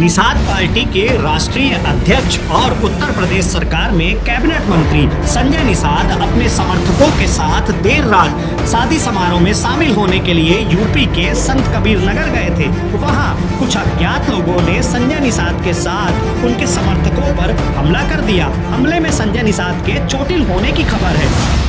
Nishad party के राष्ट्रीय अध्यक्ष और उत्तर प्रदेश सरकार में कैबिनेट मंत्री संजय निषाद अपने समर्थकों के साथ देर रात शादी समारोह में शामिल होने के लिए यूपी के संत कबीर नगर गए थे। वहां कुछ अज्ञात लोगों ने संजय निषाद के साथ उनके समर्थकों पर हमला कर दिया। हमले में संजय निषाद के चोटिल होने की खबर है।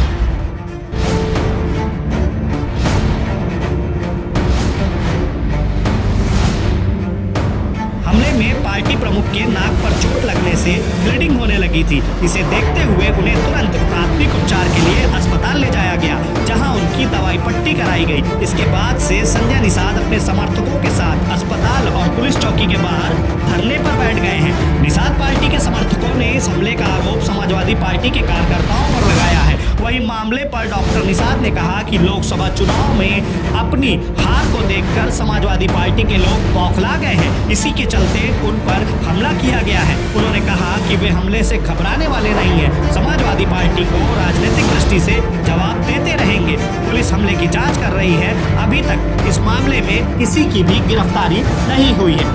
हमले में पार्टी प्रमुख के नाक पर चोट लगने से ब्लीडिंग होने लगी थी। इसे देखते हुए उन्हें तुरंत प्राथमिक उपचार के लिए अस्पताल ले जाया गया, जहां उनकी दवाई पट्टी कराई गई। इसके बाद से संजय निषाद अपने समर्थकों के साथ अस्पताल और पुलिस चौकी के बाहर धरने पर बैठ गए हैं। निषाद पार्टी के समर्थकों ने इस हमले का आरोप समाजवादी पार्टी के कार्यकर्ताओं पर लगाया है। वहीं मामले पर डॉक्टर निषाद ने कहा कि लोकसभा चुनाव में अपनी हार को देखकर समाजवादी पार्टी के लोग बौखला गए हैं। इसी के चलते उन पर हमला किया गया है। उन्होंने कहा कि वे हमले से घबराने वाले नहीं हैं। समाजवादी पार्टी को राजनीतिक दृष्टि से जवाब देते रहेंगे। पुलिस हमले की जांच कर रही है। अभी तक इस मामले में किसी की भी गिरफ्तारी नहीं हुई है।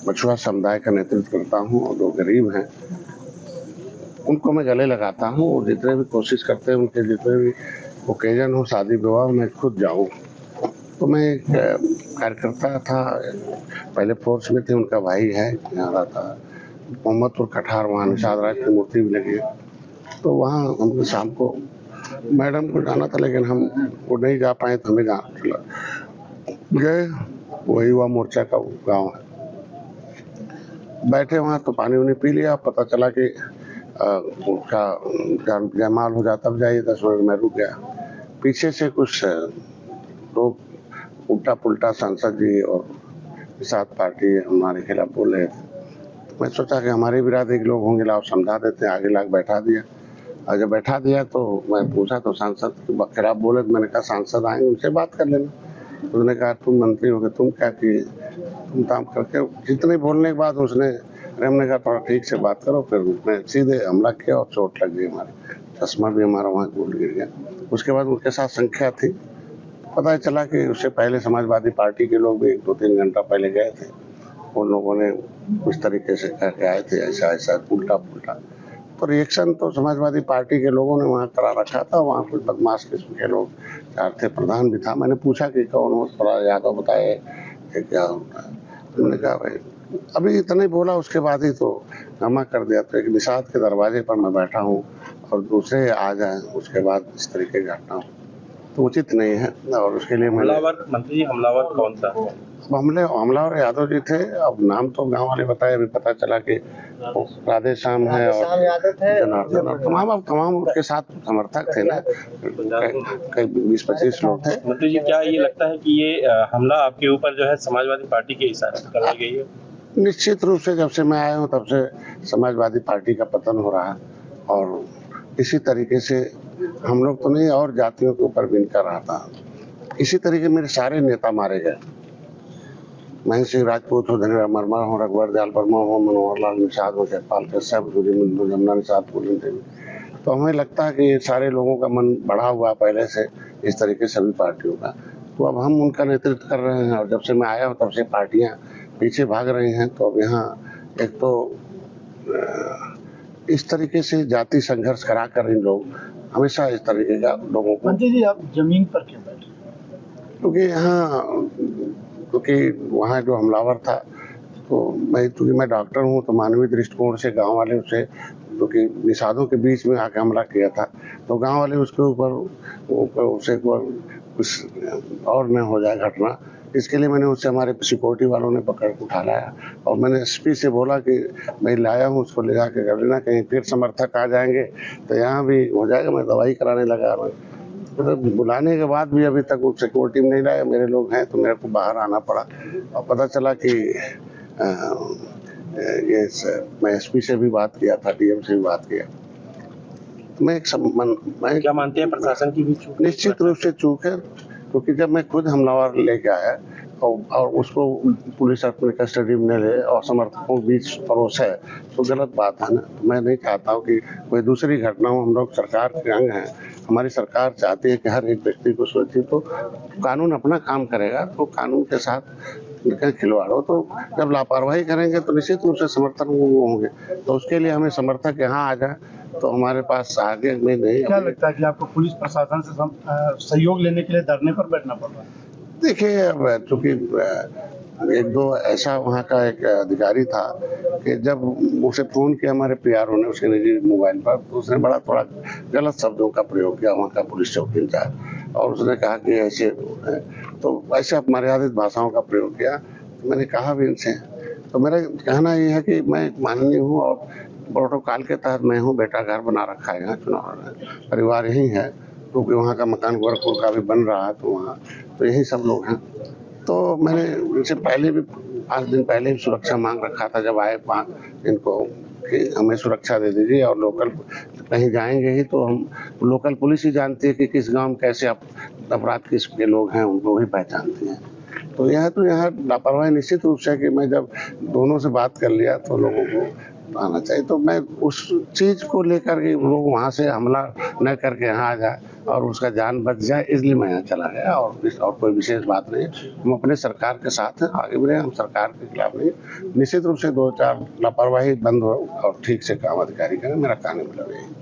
मछुआ समुदाय का नेतृत्व करता हूं और जो गरीब हैं उनको मैं गले लगाता हूं और जितने भी कोशिश करते हैं उनके जितने भी ओकेजन हो, शादी विवाह, मैं खुद जाऊं। तो मैं एक कार्यकर्ता था, पहले फोर्स में थे, उनका भाई है, यहाँ रहता मोहम्मदपुर कठार, वहाँ निषाद राज की मूर्ति भी लगी है। तो वहाँ हमको शाम को मैडम को जाना था, लेकिन हम वो नहीं जा पाए तो हमें जाना चला गए। वही हुआ मोर्चा का गाँव है। बैठे वहाँ तो पानी उन्हें पी लिया। पता चला कि उसका जयमाल हो जाता, तब जाइए 10 मिनट में रुक गया। पीछे से कुछ लोग उल्टा पुल्टा सांसद जी और निषाद पार्टी हमारे खिलाफ बोल रहे थे। तो मैं सोचा कि हमारे बिरादरी के लोग होंगे, लाओ समझा देते हैं। आगे लाके बैठा दिया और जब बैठा दिया तो मैं पूछा तो सांसद के खिलाफ बोले। तो मैंने कहा सांसद आएंगे, उनसे बात कर लेना। तो उसने कहा तुम मंत्री हो गए, तुम क्या किए, तुम काम करके। जितने बोलने के बाद उसने हमने कहा थोड़ा ठीक से बात करो। फिर उसने सीधे हमला किया और चोट लग गई, हमारे चश्मा भी हमारा वहाँ टूट गिर गया। उसके बाद उनके साथ संख्या थी। पता चला कि उससे पहले समाजवादी पार्टी के लोग भी 2-3 घंटा पहले गए थे। उन लोगों ने उस तरीके से कह के आए थे, ऐसा ऐसा उल्टा पुल्टा। तो रिएक्शन तो समाजवादी पार्टी के लोगों ने वहाँ करा रखा था। वहाँ कुछ बदमाश किस्म के लोग चार थे, प्रधान भी था। मैंने पूछा कि कौन हो, थोड़ा यादव बताए क्या होता है। उन्होंने कहा भाई अभी इतना ही बोला, उसके बाद ही तो जमा कर दिया। तो एक निषाद के दरवाजे पर मैं बैठा हूँ और दूसरे आ जाए उसके बाद इस तरीके की घटना हो तो उचित नहीं है। और उसके लिए हमलावर मंत्री जी, हमलावर कौन था? हमलावर यादव जी थे। अब नाम तो गांव वाले बताए, अभी पता चला कि राधे श्याम है और जनार्दन और तमाम उसके साथ समर्थक थे ना, कई 20-25 लोग थे। मंत्री जी, क्या ये लगता है कि ये हमला आपके ऊपर जो है समाजवादी पार्टी के इशारे से कराई गई है? निश्चित रूप से जब से मैं आया हूँ तब से समाजवादी पार्टी का पतन हो रहा है। और इसी तरीके से हम लोग तो नहीं, और जातियों के ऊपर भी इनका रहा था। इसी तरीके मेरे सारे नेता मारे गए। महेंद्र सिंह राजपूत हो, धनीराम वर्मा हो, रघुवर दयाल वर्मा हो, मनोहर लाल निषाद हो, जयपाल कश्यप, जमुना निषाद, पूनम देवी। तो हमें लगता है कि ये सारे लोगों का मन बढ़ा हुआ पहले से इस तरीके सभी पार्टियों का। तो अब हम उनका नेतृत्व कर रहे हैं और जब से मैं आया हूँ तब से पार्टियां पीछे भाग रही हैं। तो अब यहाँ एक तो इस तरीके से जाति संघर्ष करा कर इन लोग हमेशा इस तरीके का लोगों को। मंत्री जी, आप जमीन पर क्यों बैठे? क्योंकि वहाँ जो हमलावर था, तो क्योंकि मैं डॉक्टर हूँ तो मानवीय दृष्टिकोण से गांव वाले उसे, क्योंकि निषादों के बीच में आके हमला किया था, तो गांव वाले उसके ऊपर उसे कुछ और न हो जाए घटना, इसके लिए मैंने उससे हमारे सिक्योरिटी वालों ने पकड़ के उठा लाया। और मैंने एसपी से बोला कि मैं लाया हूँ, उसको ले जाके कर लेना, कहीं फिर समर्थक आ जाएंगे तो यहाँ भी हो जाएगा। मैं दवाई कराने लगा। तो बुलाने के बाद भी अभी तक वो सिक्योरिटी में नहीं लाया। मेरे लोग हैं तो मेरे को बाहर आना पड़ा और पता चला कि मैं एसपी से भी बात किया था, डीएम से भी बात किया। मैं क्या मानते हैं प्रशासन की भी चूक? निश्चित रूप से चूक है, क्योंकि जब मैं खुद हमलावर लेके आया और उसको पुलिस अपने कस्टडी में ले और समर्थकों के बीच परोस है तो गलत बात है ना। तो मैं नहीं चाहता हूँ कि कोई दूसरी घटना हो। हम लोग सरकार के अंग हैं, हमारी सरकार चाहती है कि हर एक व्यक्ति को सुरक्षित हो। कानून अपना काम करेगा तो कानून के साथ लेकिन खिलवाड़ हो तो जब लापरवाही करेंगे तो निश्चित रूप से समर्थन वो होंगे। तो उसके लिए हमें समर्थक यहाँ आ जाए तो हमारे पास आगे में नहीं। क्या लगता है कि आपको पुलिस प्रशासन से सहयोग लेने के लिए धरने पर बैठना पड़ रहा है? देखिए, अब चूंकि एक दो ऐसा वहाँ का एक अधिकारी था कि जब उसे फोन किया हमारे पीआरओ ने उसके निजी मोबाइल पर, तो उसने बड़ा थोड़ा गलत शब्दों का प्रयोग किया वहाँ का पुलिस चौकी इंचार्ज, और उसने कहा कि ऐसे तो ऐसे अपमर्यादित भाषाओं का प्रयोग किया। मैंने कहा भी इनसे, तो मेरा कहना ये है कि मैं माननीय हूँ और प्रोटोकॉल के तहत मैं हूँ, बेटा घर बना रखा है यहाँ, चुनाव परिवार यही है, क्योंकि वहाँ का मकान गोरखपुर का भी बन रहा है, तो वहाँ तो यही सब लोग हैं। तो मैंने इनसे पहले भी 5 दिन पहले भी सुरक्षा मांग रखा था जब आए इनको कि हमें सुरक्षा दे दीजिए, और लोकल कहीं जाएंगे ही तो हम लोकल पुलिस ही जानती है कि किस गांव में कैसे अपराध किसके लोग हैं, उनको ही पहचानती है। तो यह तो यहाँ लापरवाही निश्चित रूप से कि मैं जब दोनों से बात कर लिया तो लोगों को आना चाहिए, तो मैं उस चीज को लेकर के लोग वहां से हमला न करके यहाँ आ जाए और उसका जान बच जाए, इसलिए मैं यहाँ चला गया। और कोई विशेष बात नहीं, हम अपने सरकार के साथ हैं, आगे बढ़े, हम सरकार के खिलाफ नहीं। निश्चित रूप से 2-4 लापरवाही बंद हो और ठीक से काम अधिकारी करें, मेरा कहने मतलब यही।